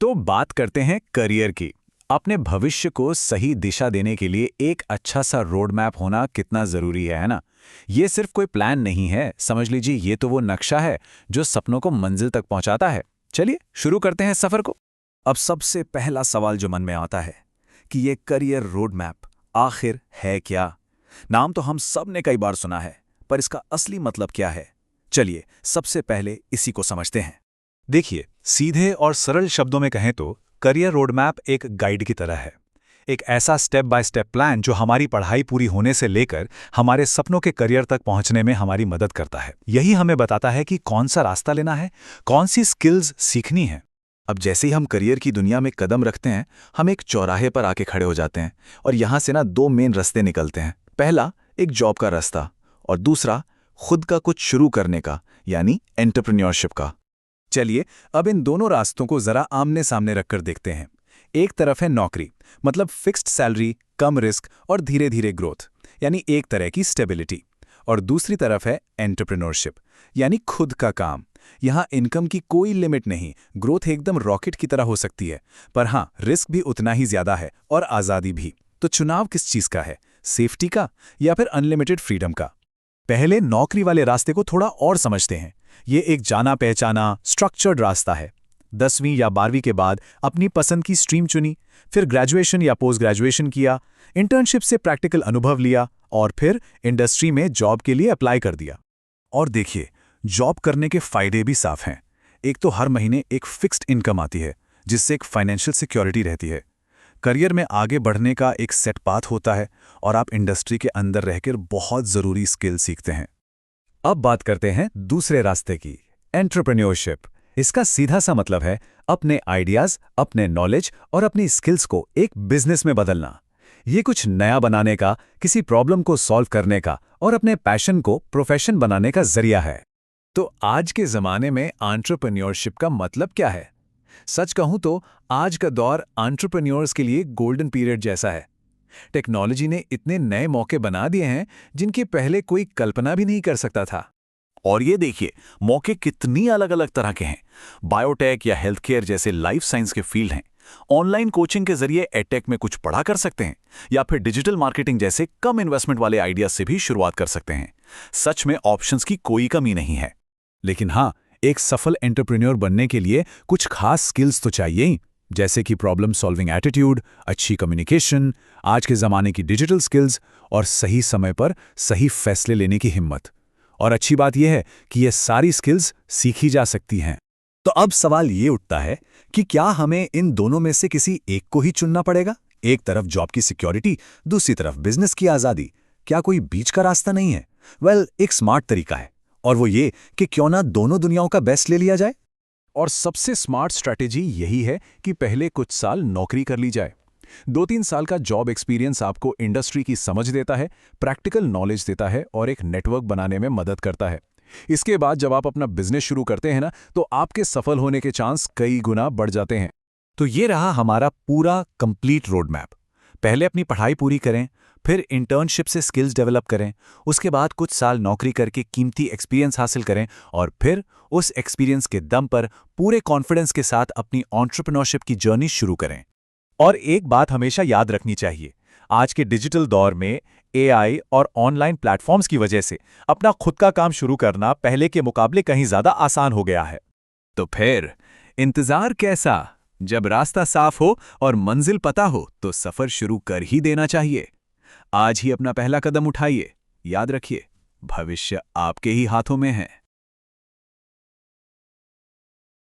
तो बात करते हैं करियर की। अपने भविष्य को सही दिशा देने के लिए एक अच्छा सा रोड मैप होना कितना ज़रूरी है ना? ये सिर्फ कोई प्लान नहीं है, समझ लीजिए ये तो वो नक्शा है जो सपनों को मंजिल तक पहुंचाता है। चलिए शुरू करते हैं सफ़र को। अब सबसे पहला सवाल जो मन में आता है कि ये करियर रोड मैप आखिर है क्या? नाम तो हम सब ने कई बार सुना है, पर इसका असली मतलब क्या है? चलिए सबसे पहले इसी को समझते हैं। देखिए, सीधे और सरल शब्दों में कहें तो करियर रोडमैप एक गाइड की तरह है। एक ऐसा स्टेप बाय स्टेप प्लान जो हमारी पढ़ाई पूरी होने से लेकर हमारे सपनों के करियर तक पहुंचने में हमारी मदद करता है। यही हमें बताता है कि कौन सा रास्ता लेना है, कौन सी स्किल्स सीखनी है। अब जैसे ही हम करियर की दुनिया में कदम रखते हैं, हम एक चौराहे पर आके खड़े हो जाते हैं और यहाँ से दो मेन रास्ते निकलते हैं। पहला एक जॉब का रास्ता और दूसरा खुद का कुछ शुरू करने का, यानी एंटरप्रेन्योरशिप का। चलिए अब इन दोनों रास्तों को जरा आमने सामने रखकर देखते हैं। एक तरफ है नौकरी, मतलब फिक्स्ड सैलरी, कम रिस्क और धीरे धीरे ग्रोथ, यानी एक तरह की स्टेबिलिटी। और दूसरी तरफ है एंटरप्रेन्योरशिप, यानी खुद का काम। यहाँ इनकम की कोई लिमिट नहीं, ग्रोथ एकदम रॉकेट की तरह हो सकती है, पर हाँ, रिस्क भी उतना ही ज्यादा है और आज़ादी भी। तो चुनाव किस चीज़ का है, सेफ्टी का या फिर अनलिमिटेड फ्रीडम का? पहले नौकरी वाले रास्ते को थोड़ा और समझते हैं। ये एक जाना पहचाना स्ट्रक्चर्ड रास्ता है। 10वीं या 12वीं के बाद अपनी पसंद की स्ट्रीम चुनी, फिर ग्रेजुएशन या पोस्ट ग्रेजुएशन किया, इंटर्नशिप से प्रैक्टिकल अनुभव लिया और फिर इंडस्ट्री में जॉब के लिए अप्लाई कर दिया। और देखिए, जॉब करने के फायदे भी साफ हैं। एक तो हर महीने एक फिक्स्ड इनकम आती है, जिससे एक फाइनेंशियल सिक्योरिटी रहती है। करियर में आगे बढ़ने का एक सेट पाथ होता है और आप इंडस्ट्री के अंदर रहकर बहुत ज़रूरी स्किल सीखते हैं। अब बात करते हैं दूसरे रास्ते की, एंटरप्रेन्योरशिप। इसका सीधा सा मतलब है अपने आइडियाज, अपने नॉलेज और अपनी स्किल्स को एक बिजनेस में बदलना। ये कुछ नया बनाने का, किसी प्रॉब्लम को सॉल्व करने का और अपने पैशन को प्रोफेशन बनाने का जरिया है। तो आज के ज़माने में एंटरप्रेन्योरशिप का मतलब क्या है? सच कहूं तो आज का दौर एंटरप्रेन्योर्स के लिए गोल्डन पीरियड जैसा है। टेक्नोलॉजी ने इतने नए मौके बना दिए हैं जिनकी पहले कोई कल्पना भी नहीं कर सकता था। और ये देखिए, मौके कितनी अलग अलग तरह के हैं। बायोटेक या हेल्थ केयर जैसे लाइफ साइंस के फील्ड हैं। ऑनलाइन कोचिंग के जरिए एडटेक में कुछ पढ़ा कर सकते हैं, या फिर डिजिटल मार्केटिंग जैसे कम इन्वेस्टमेंट वाले आइडिया से भी शुरुआत कर सकते हैं। सच में ऑप्शंस की कोई कमी नहीं है। लेकिन हाँ, एक सफल एंटरप्रेन्योर बनने के लिए कुछ खास स्किल्स तो चाहिए ही, जैसे कि प्रॉब्लम सॉल्विंग एटीट्यूड, अच्छी कम्युनिकेशन, आज के ज़माने की डिजिटल स्किल्स और सही समय पर सही फैसले लेने की हिम्मत। और अच्छी बात यह है कि ये सारी स्किल्स सीखी जा सकती हैं। तो अब सवाल ये उठता है कि क्या हमें इन दोनों में से किसी एक को ही चुनना पड़ेगा? एक तरफ जॉब की सिक्योरिटी, दूसरी तरफ बिजनेस की आज़ादी। क्या कोई बीच का रास्ता नहीं है? एक स्मार्ट तरीका है, और वो ये कि क्यों ना दोनों दुनियाओं का बेस्ट ले लिया जाए। और सबसे स्मार्ट स्ट्रैटेजी यही है कि पहले कुछ साल नौकरी कर ली जाए। 2-3 साल का जॉब एक्सपीरियंस आपको इंडस्ट्री की समझ देता है, प्रैक्टिकल नॉलेज देता है और एक नेटवर्क बनाने में मदद करता है। इसके बाद जब आप अपना बिजनेस शुरू करते हैं तो आपके सफल होने के चांस कई गुना बढ़ जाते हैं। तो ये रहा हमारा पूरा कंप्लीट रोड मैप। पहले अपनी पढ़ाई पूरी करें, फिर इंटर्नशिप से स्किल्स डेवलप करें, उसके बाद कुछ साल नौकरी करके कीमती एक्सपीरियंस हासिल करें और फिर उस एक्सपीरियंस के दम पर पूरे कॉन्फिडेंस के साथ अपनी एंटरप्रेन्योरशिप की जर्नी शुरू करें। और एक बात हमेशा याद रखनी चाहिए, आज के डिजिटल दौर में एआई और ऑनलाइन प्लेटफॉर्म्स की वजह से अपना खुद का काम शुरू करना पहले के मुकाबले कहीं ज़्यादा आसान हो गया है। तो फिर इंतज़ार कैसा? जब रास्ता साफ हो और मंजिल पता हो तो सफ़र शुरू कर ही देना चाहिए। आज ही अपना पहला कदम उठाइए। याद रखिए, भविष्य आपके ही हाथों में है।